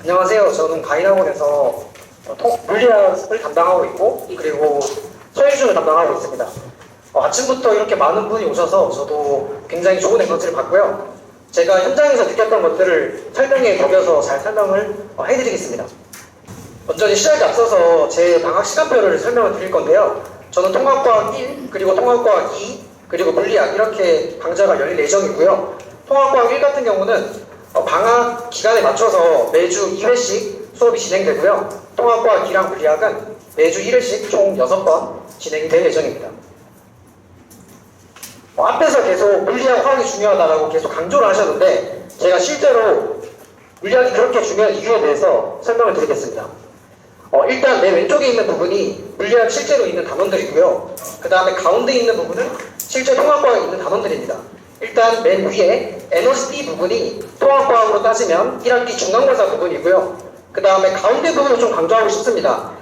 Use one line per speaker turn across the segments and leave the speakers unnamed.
안녕하세요. 저는 가인학원에서 물리학을 담당하고 있고 그리고 서예준을 담당하고 있습니다. 아침부터 이렇게 많은 분이 오셔서 저도 굉장히 좋은 에너지를 받고요. 제가 현장에서 느꼈던 것들을 설명에 녹여서 잘 설명을 해드리겠습니다. 먼저 시작에 앞서서 제 방학 시간표를 설명을 드릴 건데요. 저는 통합과학 1, 그리고 통합과학 2, 그리고 물리학 이렇게 강좌가 열릴 예정이고요. 통합과학 1 같은 경우는 방학 기간에 맞춰서 매주 2회씩 수업이 진행되고요. 통합과학 2랑 물리학은 매주 1회씩 총 6번 진행될 예정입니다. 앞에서 계속 물리학, 화학이 중요하다고 계속 강조를 하셨는데 제가 실제로 물리학이 그렇게 중요한 이유에 대해서 설명을 드리겠습니다. 일단 맨 왼쪽에 있는 부분이 물리학 실제로 있는 단원들이고요. 그 다음에 가운데 있는 부분은 실제 통합과학에 있는 단원들입니다. 일단 맨 위에 NOC 부분이 통합과학으로 따지면 1학기 중간고사 부분이고요. 그 다음에 가운데 부분을 좀 강조하고 싶습니다.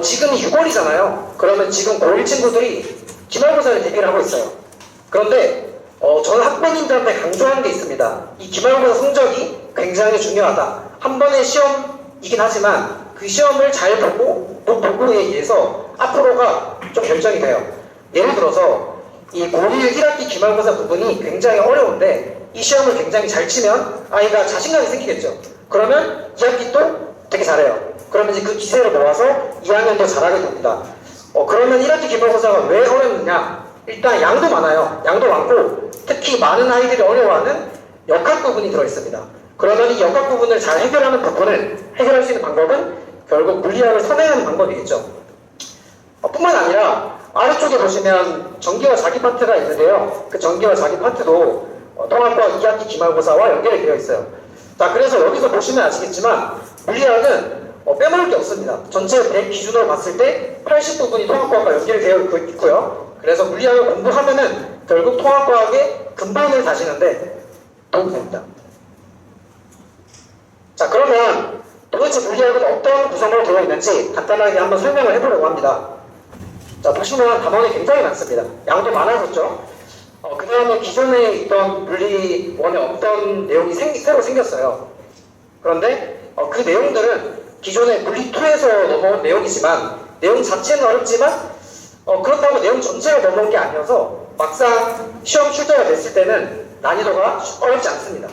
지금이 6월이잖아요. 그러면 지금 고1 친구들이 기말고사를 대비를 하고 있어요. 그런데 저는 학부모님들한테 강조하는 게 있습니다. 이 기말고사 성적이 굉장히 중요하다. 한 번의 시험이긴 하지만 그 시험을 잘 보고 그 보고에 의해서 앞으로가 좀 결정이 돼요. 예를 들어서 이 고1 1학기 기말고사 부분이 굉장히 어려운데 이 시험을 굉장히 잘 치면 아이가 자신감이 생기겠죠. 그러면 2학기 또 되게 잘해요. 그러면 이제 그 기세를 모아서 2학년도 잘하게 됩니다. 그러면 1학기 기말고사가 왜 어렵느냐? 일단 양도 많아요. 양도 많고 특히 많은 아이들이 어려워하는 역학 부분이 들어있습니다. 그러면 이 역학 부분을 잘 해결하는 부분을 해결할 수 있는 방법은 결국 물리학을 선행하는 방법이겠죠. 뿐만 아니라 아래쪽에 보시면 전기와 자기 파트가 있는데요. 그 전기와 자기 파트도 통합과학 2학기 기말고사와 연결이 되어 있어요. 자, 그래서 여기서 보시면 아시겠지만 물리학은 빼먹을 게 없습니다. 전체 100 기준으로 봤을 때 80부분이 통합과학과 연결이 되어 있고요. 그래서 물리학을 공부하면은 결국 통합과학의 근본을 다지는데 도움이 됩니다. 자, 그러면 도대체 물리학은 어떤 구성으로 되어 있는지 간단하게 한번 설명을 해보려고 합니다. 자, 보시면 단원이 굉장히 많습니다. 양도 많아졌죠. 그 다음에 기존에 있던 물리원에 없던 내용이 새로 생겼어요. 그런데 그 내용들은 기존의 물리2에서 넘어온 내용이지만 내용 자체는 어렵지만 그렇다고 내용 전체가 넘어온 게 아니어서 막상 시험 출제가 됐을 때는 난이도가 어렵지 않습니다.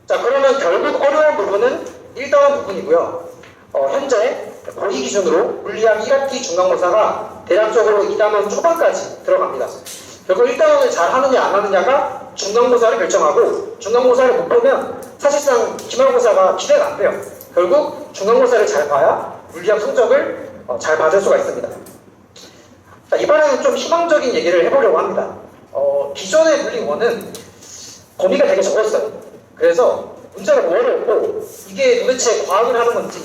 자, 그러면 결국 어려운 부분은 1단원 부분이고요. 현재 고2 기준으로 물리학 1학기 중간고사가 대략적으로 2단원 초반까지 들어갑니다. 결국 1단원을 잘 하느냐 안 하느냐가 중간고사를 결정하고 중간고사를 못 보면 사실상 기말고사가 기대가 안 돼요. 결국 중간고사를 잘 봐야 물리학 성적을 잘 받을 수가 있습니다. 자, 이번에는 좀 희망적인 얘기를 해보려고 합니다. 기존의 물리1은 범위가 되게 적었어요. 그래서 문제가 너무 어렵고 이게 도대체 과학을 하는 건지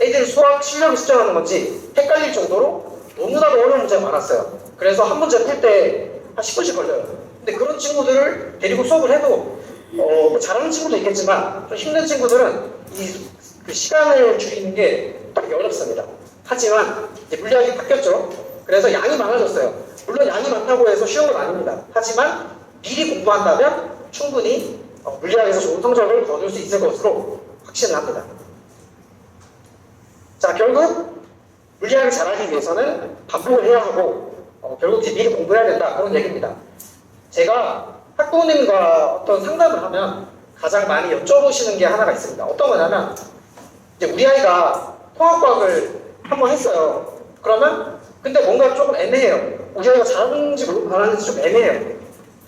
애들 수학 실력을 측정하는 건지 헷갈릴 정도로 너무나도 어려운 문제가 많았어요. 그래서 한 문제 풀 때 한 10분씩 걸려요. 근데 그런 친구들을 데리고 수업을 해도 뭐 잘하는 친구도 있겠지만 좀 힘든 친구들은 그 시간을 줄이는 게 되게 어렵습니다. 하지만 이제 물리학이 바뀌었죠. 그래서 양이 많아졌어요. 물론 양이 많다고 해서 쉬운 건 아닙니다. 하지만 미리 공부한다면 충분히 물리학에서 좋은 성적을 거둘 수 있을 것으로 확신을 합니다. 자, 결국 물리학을 잘하기 위해서는 반복을 해야 하고 결국 이제 미리 공부해야 된다, 그런 얘기입니다. 제가 학부모님과 어떤 상담을 하면 가장 많이 여쭤보시는 게 하나가 있습니다. 어떤 거냐면 이제 우리 아이가 통합과학을 한번 했어요. 그러면 근데 뭔가 조금 애매해요. 우리 아이가 잘하는지 못하는지 좀 애매해요.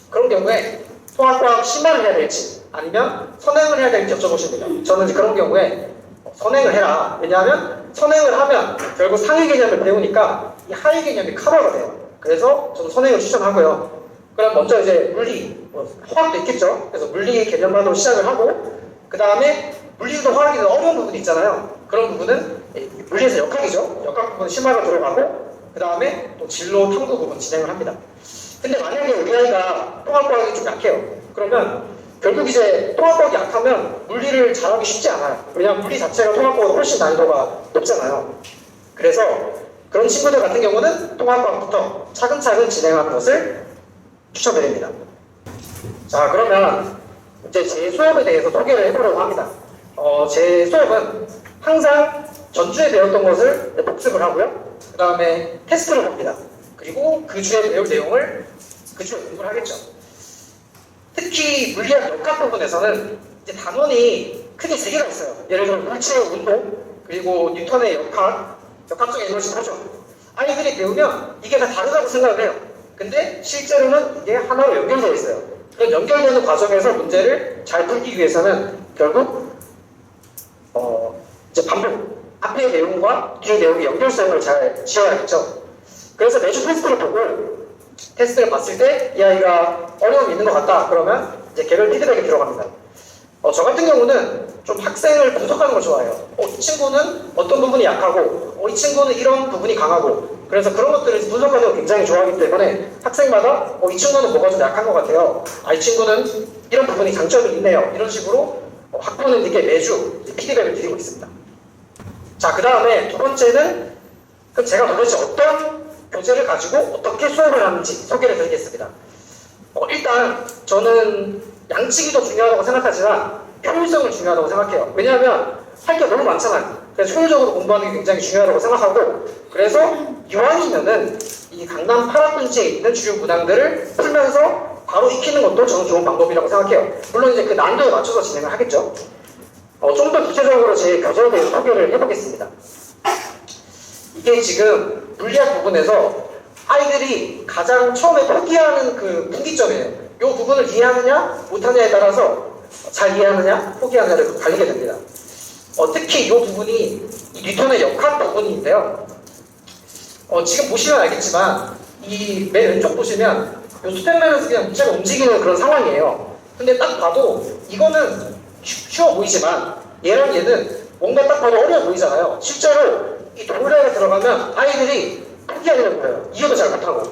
그런 경우에 통합과학 심화를 해야 될지 아니면 선행을 해야 될지 여쭤보십니다. 저는 이제 그런 경우에 선행을 해라. 왜냐하면 선행을 하면 결국 상위 개념을 배우니까 이 하위 개념이 커버가 돼요. 그래서 저는 선행을 추천하고요. 그럼 먼저 이제 물리, 화학도 있겠죠. 그래서 물리 개념만으로 시작을 하고 그 다음에 물리도 화학이든 어려운 부분이 있잖아요. 그런 부분은 물리에서 역학이죠. 역학 부분 심화가 들어가고 그 다음에 또 진로 탐구 부분 진행을 합니다. 근데 만약에 우리 아이가 통합과학이 좀 약해요. 그러면 결국 이제 통합과학이 약하면 물리를 잘하기 쉽지 않아요. 왜냐하면 물리 자체가 통합과학보다 훨씬 난이도가 높잖아요. 그래서 그런 친구들 같은 경우는 통합과학부터 차근차근 진행하는 것을 추천드립니다. 자, 그러면 이제 제 수업에 대해서 소개를 해보려고 합니다. 제 수업은 항상 전주에 배웠던 것을 복습을 하고요. 그 다음에 테스트를 봅니다. 그리고 그 주에 배울 내용을 그 주에 공부를 하겠죠. 특히 물리학 역학 부분에서는 이제 단원이 크게 세 개가 있어요. 예를 들어 물체의 운동, 그리고 뉴턴의 역학적인 에너지 보존. 아이들이 배우면 이게 다 다르다고 생각을 해요. 근데 실제로는 이게 하나로 연결되어 있어요. 그런 연결되는 과정에서 문제를 잘 풀기 위해서는 결국 이제 반복, 앞의 내용과 뒤의 내용의 연결성을 잘 지어야겠죠. 그래서 매주 테스트를 보고 테스트를 봤을 때 이 아이가 어려움이 있는 것 같다 그러면 이제 개별 피드백이 들어갑니다. 저 같은 경우는 좀 학생을 분석하는 걸 좋아해요. 이 친구는 어떤 부분이 약하고 이 친구는 이런 부분이 강하고 그래서 그런 것들을 분석하는 걸 굉장히 좋아하기 때문에 학생마다 이 친구는 뭐가 좀 약한 것 같아요. 이 친구는 이런 부분이 장점이 있네요. 이런 식으로 학부모는 이렇게 매주 피드백을 드리고 있습니다. 자, 그 다음에 두 번째는 그럼 제가 도대체 어떤 교재를 가지고 어떻게 수업을 하는지 소개를 드리겠습니다. 일단 저는 양측이 더 중요하다고 생각하지만 효율성을 중요하다고 생각해요. 왜냐하면 할 게 너무 많잖아요. 그래서 효율적으로 공부하는 게 굉장히 중요하다고 생각하고 그래서 이왕이면은 이 강남 8학군지에 있는 주요 문항들을 풀면서 바로 익히는 것도 저는 좋은 방법이라고 생각해요. 물론 이제 그 난도에 맞춰서 진행을 하겠죠. 좀 더 구체적으로 제 교재에 대해서 소개를 해보겠습니다. 이게 지금 물리학 부분에서 아이들이 가장 처음에 포기하는 그 분기점이에요. 이 부분을 이해하느냐 못하느냐에 따라서 잘 이해하느냐 포기하느냐를 갈리게 됩니다. 특히 이 부분이 뉴턴의 역학 부분인데요. 지금 보시면 알겠지만 이 맨 왼쪽 보시면 이 수평면에서 그냥 물체가 움직이는 그런 상황이에요. 근데 딱 봐도 이거는 쉬워 보이지만 얘랑 얘는 뭔가 딱 봐도 어려워 보이잖아요. 실제로 이 도르래가 들어가면 아이들이 포기하려는 거예요. 이해도 잘 못하고.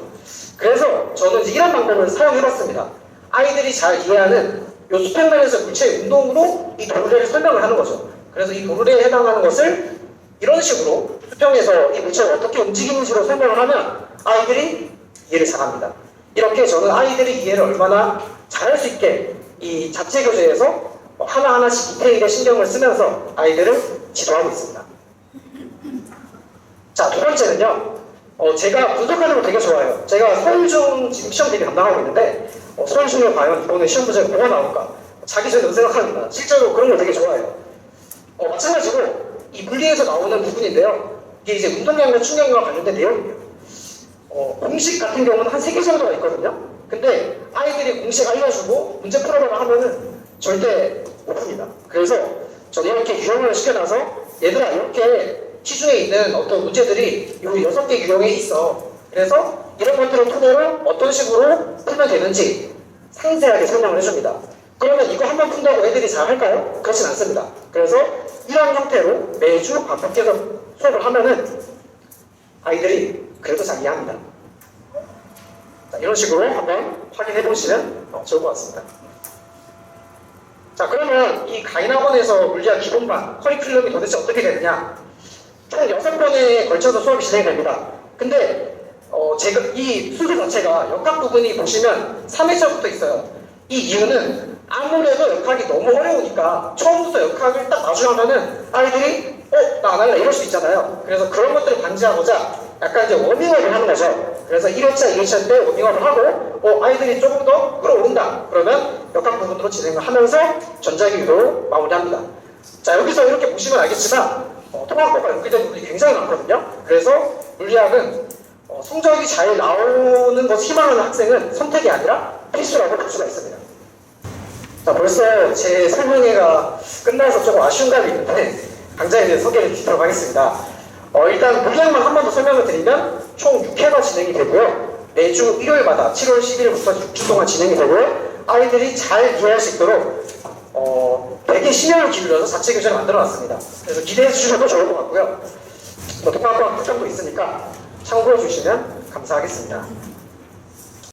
그래서 저는 이제 이런 방법을 사용해봤습니다. 아이들이 잘 이해하는 이 수평면에서 물체의 운동으로 이 도르래를 설명을 하는 거죠. 그래서 이 도르래에 해당하는 것을 이런 식으로 수평에서 이 물체가 어떻게 움직이는지로 설명을 하면 아이들이 이해를 잘합니다. 이렇게 저는 아이들이 이해를 얼마나 잘할 수 있게 이 자체 교재에서 하나하나씩 디테일에 신경을 쓰면서 아이들을 지도하고 있습니다. 자, 두 번째는요. 제가 분석하는 걸 되게 좋아해요. 제가 서울중 지금 시험 대비 담당하고 있는데 서울중에 과연 이번에 시험 문제가 뭐가 나올까? 자기 전에 생각합니다. 실제로 그런 걸 되게 좋아해요. 마찬가지로 이 물리에서 나오는 부분인데요. 이게 이제 운동량과 충격량과 관련된 내용이에요. 공식 같은 경우는 한 3개 정도가 있거든요. 근데 아이들이 공식 알려주고 문제 풀어봐라 하면은 절대 못 풉니다. 그래서 저는 이렇게 유형을 시켜놔서 얘들아 이렇게 시중에 있는 어떤 문제들이 이 6개 유형에 있어. 그래서 이런 것들을 토대로 어떤 식으로 풀면 되는지 상세하게 설명을 해줍니다. 그러면 이거 한번 푼다고 애들이 잘 할까요? 그렇진 않습니다. 그래서 이런 형태로 매주 반복해서 수업을 하면은 아이들이 그래도 잘 이해합니다. 자, 이런 식으로 한번 확인해 보시면 좋을 것 같습니다. 자, 그러면 이 가인학원에서 물리학 기본반 커리큘럼이 도대체 어떻게 되느냐? 총 6번에 걸쳐서 수업이 진행됩니다. 근데 제가 이 수술 자체가 역학 부분이 보시면 3회차부터 있어요. 이 이유는 아무래도 역학이 너무 어려우니까 처음부터 역학을 딱 마주하면은 아이들이 나 안 할래 이럴 수 있잖아요. 그래서 그런 것들을 방지하고자 약간 이제 워밍업을 하는 거죠. 그래서 1회차, 2회차 때 워밍업을 하고 아이들이 조금 더 끌어오른다. 그러면 역학 부분으로 진행을 하면서 전자기 유도로 마무리합니다. 자, 여기서 이렇게 보시면 알겠지만 통합과가 연결된 부분이 굉장히 많거든요. 그래서 물리학은 성적이 잘 나오는 것을 희망하는 학생은 선택이 아니라 필수라고 볼 수가 있습니다. 자, 벌써 제 설명회가 끝나서 조금 아쉬운 감이 있는데 강좌에 대해 소개를 드리도록 하겠습니다. 일단 물리학만 한 번 더 설명을 드리면 총 6회가 진행이 되고요. 매주 일요일마다 7월 10일부터 6주 동안 진행이 되고요. 아이들이 잘 이해할 수 있도록 되게 신경을 기울여서 자체 교재를 만들어놨습니다. 그래서 기대해 주셔도 좋을 것 같고요. 통합과 특강도 있으니까 참고해 주시면 감사하겠습니다.